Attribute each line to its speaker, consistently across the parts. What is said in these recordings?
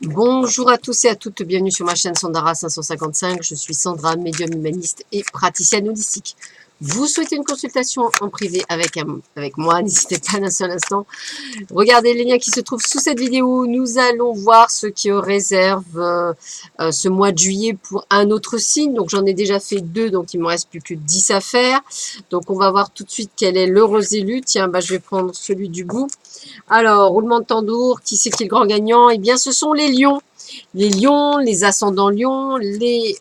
Speaker 1: Bonjour à tous et à toutes, bienvenue sur ma chaîne Sandara 555. Je suis Sandra, médium humaniste et praticienne holistique. Vous souhaitez une consultation en privé avec moi, n'hésitez pas un seul instant. Regardez les liens qui se trouvent sous cette vidéo. Nous allons voir ce qui réserve ce mois de juillet pour un autre signe. Donc j'en ai déjà fait 2, donc il ne me reste plus que 10 à faire. Donc on va voir tout de suite quel est l'heureux élu. Tiens, je vais prendre celui du bout. Alors, roulement de tambour, qui c'est qui est le grand gagnant? Eh bien, ce sont les lions. Les lions, les ascendants lions, les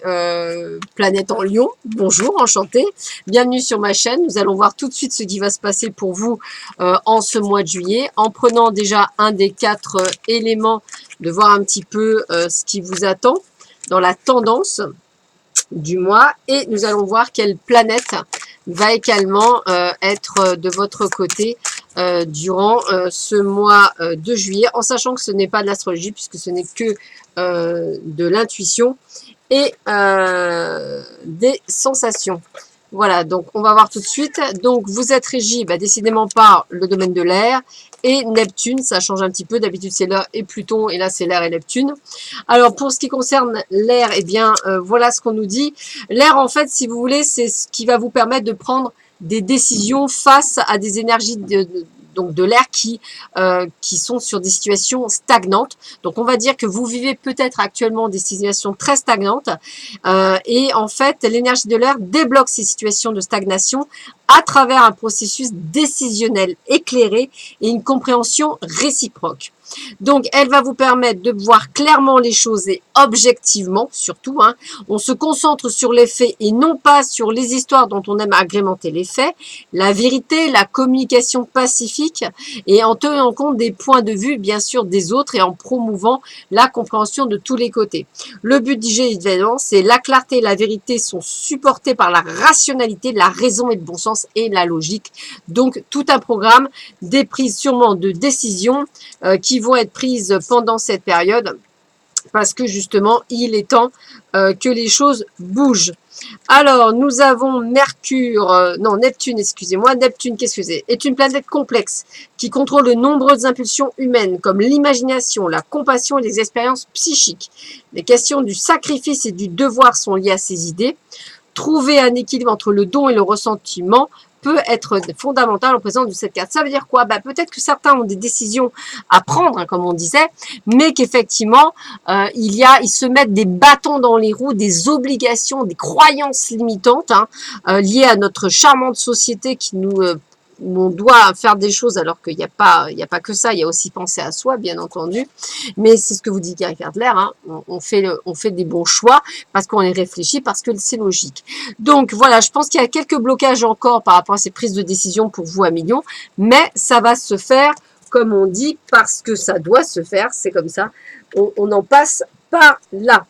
Speaker 1: planètes en lion. Bonjour, enchanté. Bienvenue sur ma chaîne. Nous allons voir tout de suite ce qui va se passer pour vous en ce mois de juillet, en prenant déjà un des 4 éléments, de voir un petit peu ce qui vous attend dans la tendance du mois. Et nous allons voir quelle planète va également être de votre côté durant ce mois de juillet, en sachant que ce n'est pas de l'astrologie, puisque ce n'est que de l'intuition et des sensations. Voilà, donc on va voir tout de suite. Donc vous êtes régi décidément par le domaine de l'air et Neptune, ça change un petit peu. D'habitude c'est l'air et Pluton, et là c'est l'air et Neptune. Alors pour ce qui concerne l'air, eh bien voilà ce qu'on nous dit. L'air, en fait, si vous voulez, c'est ce qui va vous permettre de prendre des décisions face à des énergies donc de l'air qui sont sur des situations stagnantes. Donc on va dire que vous vivez peut-être actuellement des situations très stagnantes et en fait l'énergie de l'air débloque ces situations de stagnation à travers un processus décisionnel éclairé et une compréhension réciproque. Donc, elle va vous permettre de voir clairement les choses et objectivement, surtout. On se concentre sur les faits et non pas sur les histoires dont on aime agrémenter les faits. La vérité, la communication pacifique et en tenant compte des points de vue, bien sûr, des autres et en promouvant la compréhension de tous les côtés. Le but du jeu, évidemment, c'est la clarté et la vérité sont supportées par la rationalité, la raison et le bon sens et la logique. Donc, tout un programme, des prises sûrement de décisions qui vont être prises pendant cette période parce que justement, il est temps que les choses bougent. Alors, nous avons Neptune, excusez-moi. Neptune, qu'est-ce que c'est? Est une planète complexe qui contrôle de nombreuses impulsions humaines comme l'imagination, la compassion et les expériences psychiques. Les questions du sacrifice et du devoir sont liées à ces idées. Trouver un équilibre entre le don et le ressentiment peut être fondamental en présence de cette carte. Ça veut dire quoi? Peut-être que certains ont des décisions à prendre, comme on disait, mais qu'effectivement, ils se mettent des bâtons dans les roues, des obligations, des croyances limitantes liées à notre charmante société qui nous où on doit faire des choses alors qu'il n'y a pas que ça, il y a aussi penser à soi, bien entendu. Mais c'est ce que vous dit Gary Adler, on fait des bons choix parce qu'on les réfléchit, parce que c'est logique. Donc voilà, je pense qu'il y a quelques blocages encore par rapport à ces prises de décision pour vous à millions, mais ça va se faire, comme on dit, parce que ça doit se faire, c'est comme ça. On en passe par là.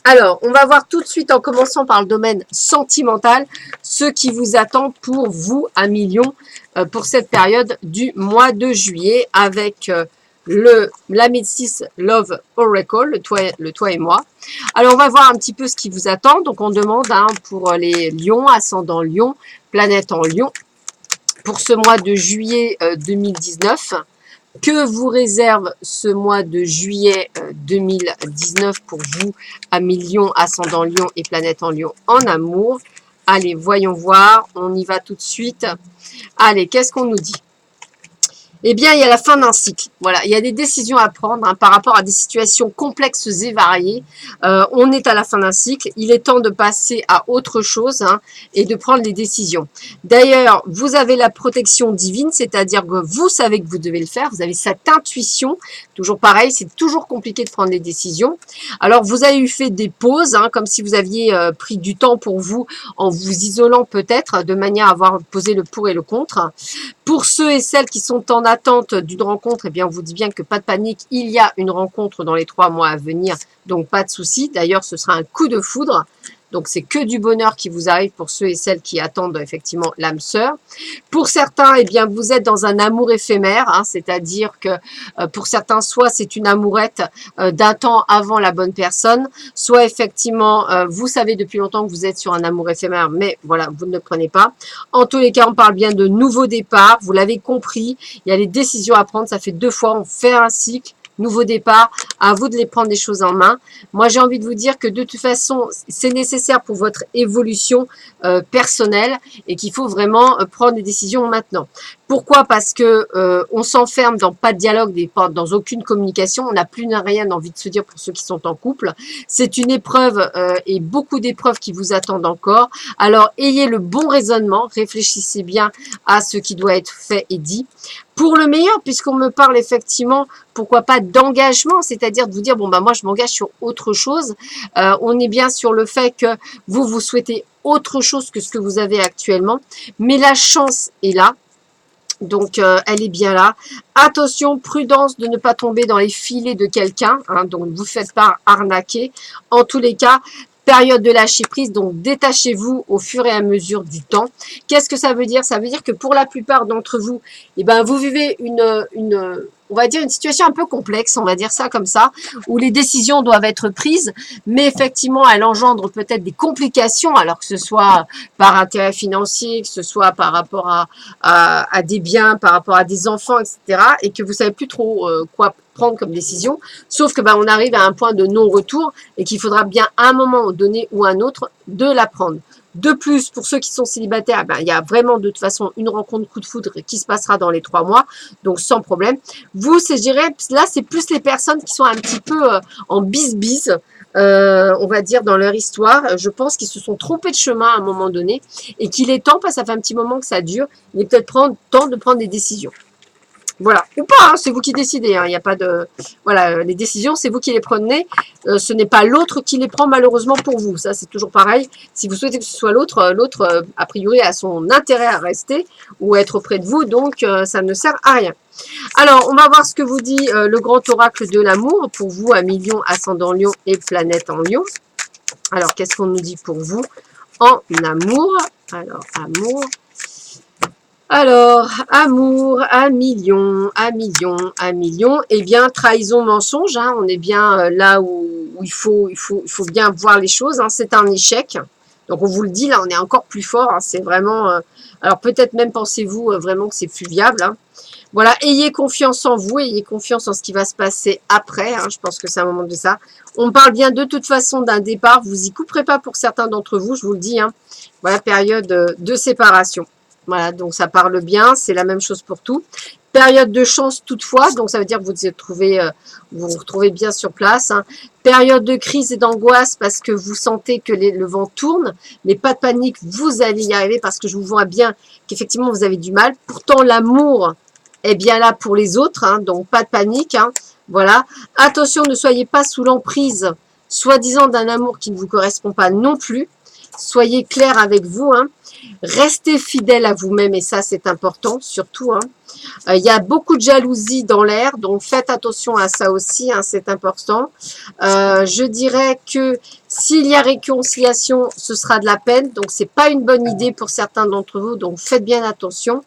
Speaker 1: Alors, on va voir tout de suite, en commençant par le domaine sentimental, ce qui vous attend pour vous à millions pour cette période du mois de juillet avec la Métis Love Oracle, le toi et moi. Alors, on va voir un petit peu ce qui vous attend. Donc, on demande pour les lions, ascendant lion, planète en lion, pour ce mois de juillet 2019. Que vous réserve ce mois de juillet 2019 pour vous à millions, ascendant lion et planète en lion en amour? Allez, voyons voir, on y va tout de suite. Allez, qu'est-ce qu'on nous dit? Eh bien, il y a la fin d'un cycle. Voilà, il y a des décisions à prendre par rapport à des situations complexes et variées. On est à la fin d'un cycle. Il est temps de passer à autre chose et de prendre des décisions. D'ailleurs, vous avez la protection divine, c'est-à-dire que vous savez que vous devez le faire. Vous avez cette intuition. Toujours pareil, c'est toujours compliqué de prendre des décisions. Alors, vous avez fait des pauses, comme si vous aviez pris du temps pour vous en vous isolant peut-être, de manière à avoir posé le pour et le contre. Pour ceux et celles qui sont en attente d'une rencontre, eh bien, on vous dit bien que pas de panique, il y a une rencontre dans les 3 mois à venir, donc pas de souci. D'ailleurs, ce sera un coup de foudre. Donc, c'est que du bonheur qui vous arrive pour ceux et celles qui attendent effectivement l'âme sœur. Pour certains, eh bien, vous êtes dans un amour éphémère, c'est-à-dire que pour certains, soit c'est une amourette d'un temps avant la bonne personne, soit effectivement, vous savez depuis longtemps que vous êtes sur un amour éphémère, mais voilà, vous ne le prenez pas. En tous les cas, on parle bien de nouveau départ, vous l'avez compris, il y a les décisions à prendre, ça fait 2 fois, on fait un cycle, nouveau départ, à vous de les prendre des choses en main. Moi, j'ai envie de vous dire que de toute façon, c'est nécessaire pour votre évolution personnelle et qu'il faut vraiment prendre des décisions maintenant. Pourquoi? Parce que on s'enferme dans pas de dialogue, dans aucune communication. On n'a plus rien envie de se dire pour ceux qui sont en couple. C'est une épreuve et beaucoup d'épreuves qui vous attendent encore. Alors, ayez le bon raisonnement. Réfléchissez bien à ce qui doit être fait et dit. Pour le meilleur, puisqu'on me parle effectivement, pourquoi pas d'engagement, c'est-à-dire de vous dire, bon, bah moi, je m'engage sur autre chose. On est bien sur le fait que vous souhaitez autre chose que ce que vous avez actuellement. Mais la chance est là. Donc, elle est bien là. Attention, prudence de ne pas tomber dans les filets de quelqu'un. Hein, donc, ne vous faites pas arnaquer. En tous les cas, période de lâcher prise. Donc, détachez-vous au fur et à mesure du temps. Qu'est-ce que ça veut dire? Ça veut dire que pour la plupart d'entre vous, eh ben, vous vivez on va dire une situation un peu complexe, on va dire ça comme ça, où les décisions doivent être prises, mais effectivement, elle engendre peut-être des complications, alors que ce soit par intérêt financier, que ce soit par rapport à des biens, par rapport à des enfants, etc., et que vous savez plus trop quoi prendre comme décision, sauf que on arrive à un point de non-retour et qu'il faudra bien à un moment donné ou à un autre de la prendre. De plus, pour ceux qui sont célibataires, il y a vraiment de toute façon une rencontre coup de foudre qui se passera dans les 3 mois, donc sans problème. Vous, je dirais, là, c'est plus les personnes qui sont un petit peu en bise-bise, on va dire, dans leur histoire. Je pense qu'ils se sont trompés de chemin à un moment donné et qu'il est temps, parce que ça fait un petit moment que ça dure, il est peut-être temps de prendre des décisions. Voilà, ou pas, hein, c'est vous qui décidez, hein, il n'y a pas de... Voilà, les décisions, c'est vous qui les prenez, ce n'est pas l'autre qui les prend malheureusement pour vous, ça c'est toujours pareil. Si vous souhaitez que ce soit l'autre, a priori a son intérêt à rester ou à être auprès de vous, donc ça ne sert à rien. Alors, on va voir ce que vous dit le grand oracle de l'amour pour vous, amis Lion, ascendant Lion et planète en Lion. Alors, qu'est-ce qu'on nous dit pour vous en amour? Alors, amour... Alors, amour, à million, eh bien, trahison, mensonge, hein, on est bien là où il faut bien voir les choses, hein, c'est un échec. Donc, on vous le dit, là, on est encore plus fort, hein, c'est vraiment... alors, peut-être même pensez-vous vraiment que c'est plus viable, hein. Voilà, ayez confiance en vous, ayez confiance en ce qui va se passer après, hein, je pense que c'est un moment de ça. On parle bien de toute façon d'un départ, vous y couperez pas pour certains d'entre vous, je vous le dis, hein. Voilà, période de séparation. Voilà, donc ça parle bien, c'est la même chose pour tout. Période de chance toutefois, donc ça veut dire que vous vous retrouvez bien sur place, hein. Période de crise et d'angoisse parce que vous sentez que le vent tourne, mais pas de panique, vous allez y arriver parce que je vous vois bien qu'effectivement vous avez du mal. Pourtant l'amour est bien là pour les autres, hein, donc pas de panique, hein. Voilà, attention, ne soyez pas sous l'emprise soi-disant d'un amour qui ne vous correspond pas non plus. Soyez clair avec vous, hein. Restez fidèle à vous-même et ça c'est important surtout, hein. Il y a beaucoup de jalousie dans l'air, donc faites attention à ça aussi, hein, c'est important. Je dirais que s'il y a réconciliation, ce sera de la peine, donc c'est pas une bonne idée pour certains d'entre vous, donc faites bien attention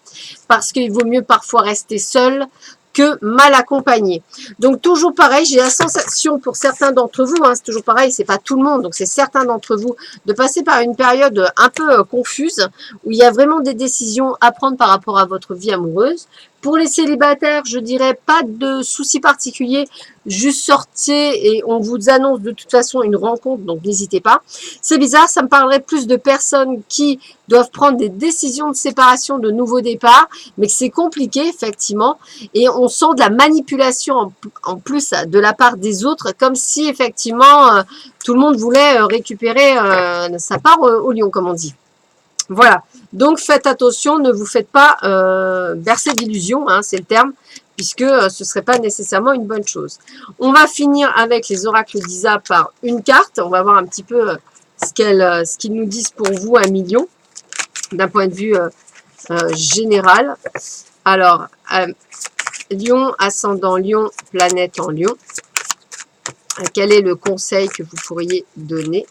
Speaker 1: parce qu'il vaut mieux parfois rester seul que mal accompagné. Donc toujours pareil, j'ai la sensation pour certains d'entre vous, hein, c'est toujours pareil, c'est pas tout le monde, donc c'est certains d'entre vous, de passer par une période un peu confuse, où il y a vraiment des décisions à prendre par rapport à votre vie amoureuse. Pour les célibataires, je dirais pas de soucis particuliers, juste sortez et on vous annonce de toute façon une rencontre, donc n'hésitez pas. C'est bizarre, ça me parlerait plus de personnes qui doivent prendre des décisions de séparation, de nouveau départ, mais que c'est compliqué effectivement, et on sent de la manipulation en plus de la part des autres, comme si effectivement tout le monde voulait récupérer sa part au lion, comme on dit. Voilà, donc faites attention, ne vous faites pas bercer d'illusions, hein, c'est le terme, puisque ce ne serait pas nécessairement une bonne chose. On va finir avec les oracles d'Isa par une carte. On va voir un petit peu ce qu'ils nous disent pour vous, un million, d'un point de vue général. Alors, Lion, ascendant Lion, planète en Lion. Quel est le conseil que vous pourriez donner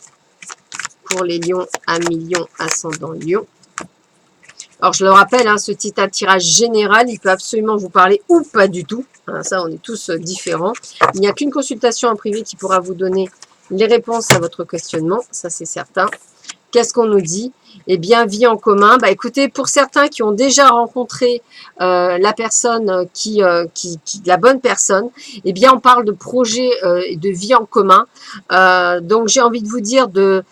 Speaker 1: pour les lions, à million, ascendant Lion? Alors, je le rappelle, hein, ce petit tirage général, il peut absolument vous parler ou pas du tout. Hein, ça, on est tous différents. Il n'y a qu'une consultation en privé qui pourra vous donner les réponses à votre questionnement. Ça, c'est certain. Qu'est-ce qu'on nous dit? Eh bien, vie en commun. Bah, écoutez, pour certains qui ont déjà rencontré la personne la bonne personne, eh bien, on parle de projet et de vie en commun. Donc, j'ai envie de vous dire de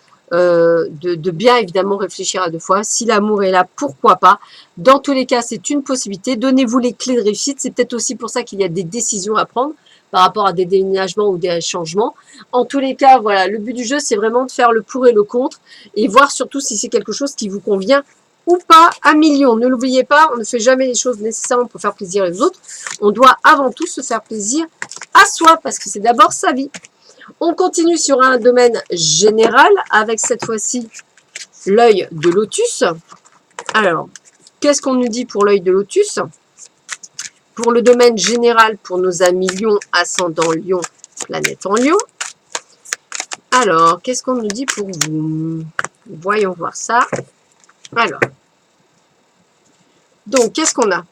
Speaker 1: bien évidemment réfléchir à deux fois. Si l'amour est là, pourquoi pas? Dans tous les cas, c'est une possibilité. Donnez-vous les clés de réussite. C'est peut-être aussi pour ça qu'il y a des décisions à prendre par rapport à des déménagements ou des changements. En tous les cas, voilà, le but du jeu, c'est vraiment de faire le pour et le contre et voir surtout si c'est quelque chose qui vous convient ou pas à millions. Ne l'oubliez pas, on ne fait jamais les choses nécessairement pour faire plaisir aux autres. On doit avant tout se faire plaisir à soi parce que c'est d'abord sa vie. On continue sur un domaine général avec cette fois-ci l'œil de lotus. Alors, qu'est-ce qu'on nous dit pour l'œil de lotus? Pour le domaine général, pour nos amis Lion, ascendant Lion, planète en Lion. Alors, qu'est-ce qu'on nous dit pour vous? Voyons voir ça. Alors, donc, qu'est-ce qu'on a?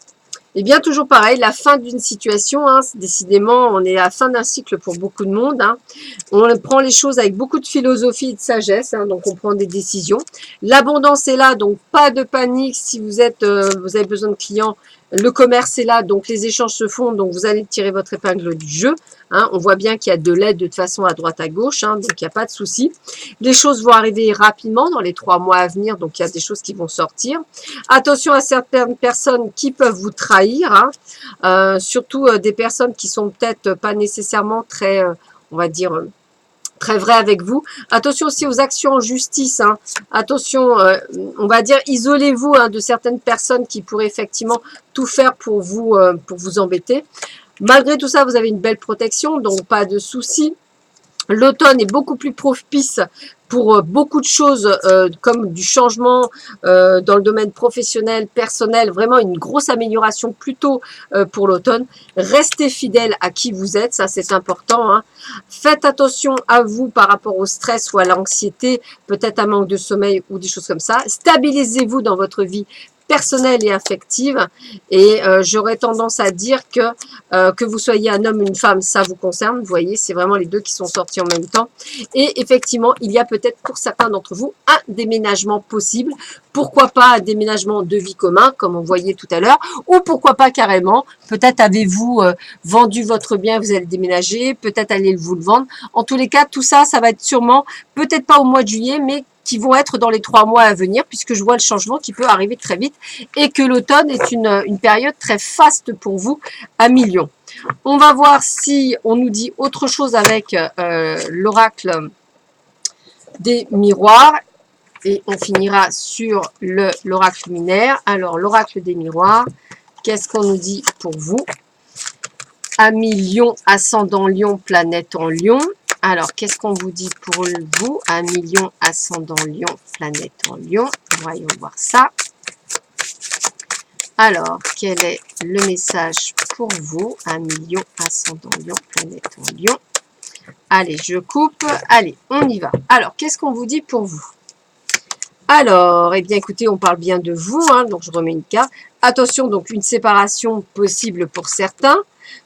Speaker 1: Eh bien, toujours pareil, la fin d'une situation, hein, décidément, on est à la fin d'un cycle pour beaucoup de monde. Hein. On prend les choses avec beaucoup de philosophie et de sagesse, hein, donc on prend des décisions. L'abondance est là, donc pas de panique si vous avez besoin de clients. Le commerce est là, donc les échanges se font, donc vous allez tirer votre épingle du jeu. Hein. On voit bien qu'il y a de l'aide de toute façon à droite à gauche, hein, donc il n'y a pas de souci. Les choses vont arriver rapidement dans les 3 mois à venir, donc il y a des choses qui vont sortir. Attention à certaines personnes qui peuvent vous trahir, hein. Surtout des personnes qui sont peut-être pas nécessairement très, on va dire, très vraies avec vous. Attention aussi aux actions en justice. Hein. Attention, on va dire, isolez-vous hein, de certaines personnes qui pourraient effectivement tout faire pour vous embêter. Malgré tout ça, vous avez une belle protection, donc pas de soucis. L'automne est beaucoup plus propice pour beaucoup de choses comme du changement dans le domaine professionnel, personnel, vraiment une grosse amélioration plutôt pour l'automne. Restez fidèle à qui vous êtes, ça c'est important. Hein. Faites attention à vous par rapport au stress ou à l'anxiété, peut-être un manque de sommeil ou des choses comme ça. Stabilisez-vous dans votre vie personnelle et affective et j'aurais tendance à dire que vous soyez un homme ou une femme, ça vous concerne, vous voyez, c'est vraiment les deux qui sont sortis en même temps et effectivement, il y a peut-être pour certains d'entre vous un déménagement possible, pourquoi pas un déménagement de vie commun, comme on voyait tout à l'heure, ou pourquoi pas carrément, peut-être avez-vous vendu votre bien, vous allez déménager, peut-être allez-vous le vendre, en tous les cas, tout ça, ça va être sûrement, peut-être pas au mois de juillet, mais qui vont être dans les 3 mois à venir, puisque je vois le changement qui peut arriver très vite, et que l'automne est une période très faste pour vous à millions. On va voir si on nous dit autre chose avec l'oracle des miroirs, et on finira sur l'oracle luminaire. Alors, l'oracle des miroirs, qu'est-ce qu'on nous dit pour vous? Ami Lion, ascendant Lion, planète en Lion. Alors, qu'est-ce qu'on vous dit pour vous? Ami Lion, ascendant Lion, planète en Lion. Voyons voir ça. Alors, quel est le message pour vous? Ami Lion, ascendant Lion, planète en Lion. Allez, je coupe. Allez, on y va. Alors, qu'est-ce qu'on vous dit pour vous? Alors, eh bien, écoutez, on parle bien de vous. Hein, donc, je remets une carte. Attention, donc, une séparation possible pour certains.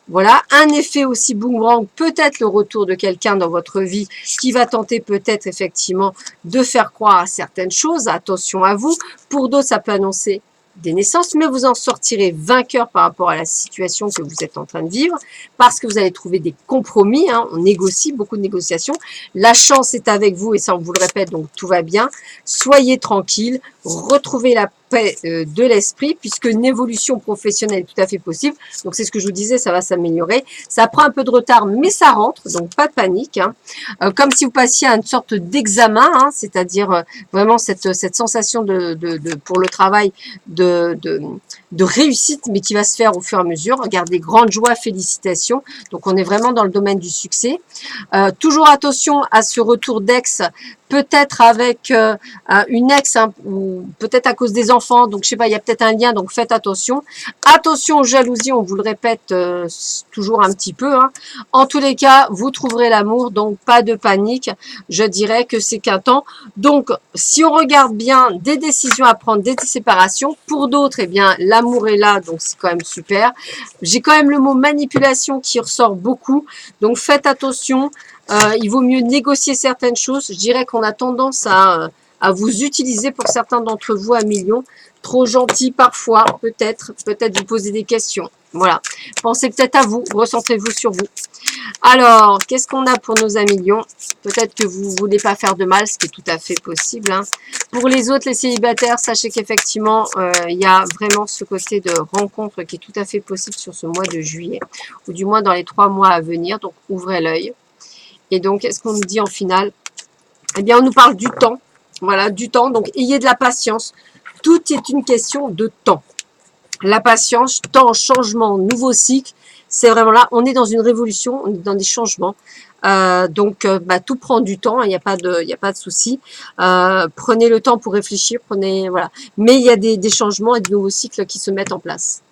Speaker 1: Voilà, un effet aussi boomerang, peut-être le retour de quelqu'un dans votre vie qui va tenter peut-être effectivement de faire croire à certaines choses. Attention à vous. Pour d'autres, ça peut annoncer des naissances, mais vous en sortirez vainqueur par rapport à la situation que vous êtes en train de vivre, parce que vous allez trouver des compromis, hein, on négocie, beaucoup de négociations. La chance est avec vous, et ça on vous le répète, donc tout va bien. Soyez tranquille, retrouvez la paix de l'esprit, puisque une évolution professionnelle est tout à fait possible. Donc c'est ce que je vous disais, ça va s'améliorer. Ça prend un peu de retard, mais ça rentre, donc pas de panique. Hein. Comme si vous passiez à une sorte d'examen, hein, c'est-à-dire vraiment cette sensation pour le travail de réussite, mais qui va se faire au fur et à mesure. Regardez, grande joie, félicitations. Donc on est vraiment dans le domaine du succès. Toujours attention à ce retour d'ex, peut-être avec une ex, hein, ou peut-être à cause des enfants, donc je sais pas, il y a peut-être un lien, donc faites attention. Attention aux jalousies, on vous le répète toujours un petit peu. Hein. En tous les cas, vous trouverez l'amour, donc pas de panique. Je dirais que c'est qu'un temps. Donc, si on regarde bien des décisions à prendre, des séparations, pour d'autres, eh bien, l'amour est là, donc c'est quand même super. J'ai quand même le mot manipulation qui ressort beaucoup, donc faites attention. Il vaut mieux négocier certaines choses. Je dirais qu'on a tendance à à vous utiliser pour certains d'entre vous à millions. Trop gentil parfois, peut-être vous poser des questions. Voilà, pensez peut-être à vous, recentrez-vous sur vous. Alors, qu'est-ce qu'on a pour nos amis Lion? Peut-être que vous ne voulez pas faire de mal, ce qui est tout à fait possible. Hein. Pour les autres, les célibataires, sachez qu'effectivement, il y a vraiment ce côté de rencontre qui est tout à fait possible sur ce mois de juillet, ou du moins dans les 3 mois à venir, donc ouvrez l'œil. Et donc, qu'est-ce qu'on nous dit en finale? Eh bien, on nous parle du temps. Voilà, du temps. Donc, ayez de la patience. Tout est une question de temps. La patience, temps, changement, nouveau cycle, c'est vraiment là. On est dans une révolution, on est dans des changements. Tout prend du temps, il n'y a pas de souci. Prenez le temps pour réfléchir, voilà. Mais il y a des changements et de nouveaux cycles qui se mettent en place.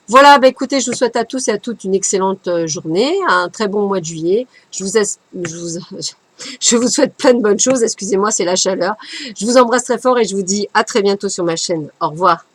Speaker 1: Voilà, écoutez, je vous souhaite à tous et à toutes une excellente journée, un très bon mois de juillet. Je vous souhaite plein de bonnes choses. Excusez-moi, c'est la chaleur. Je vous embrasse très fort et je vous dis à très bientôt sur ma chaîne. Au revoir.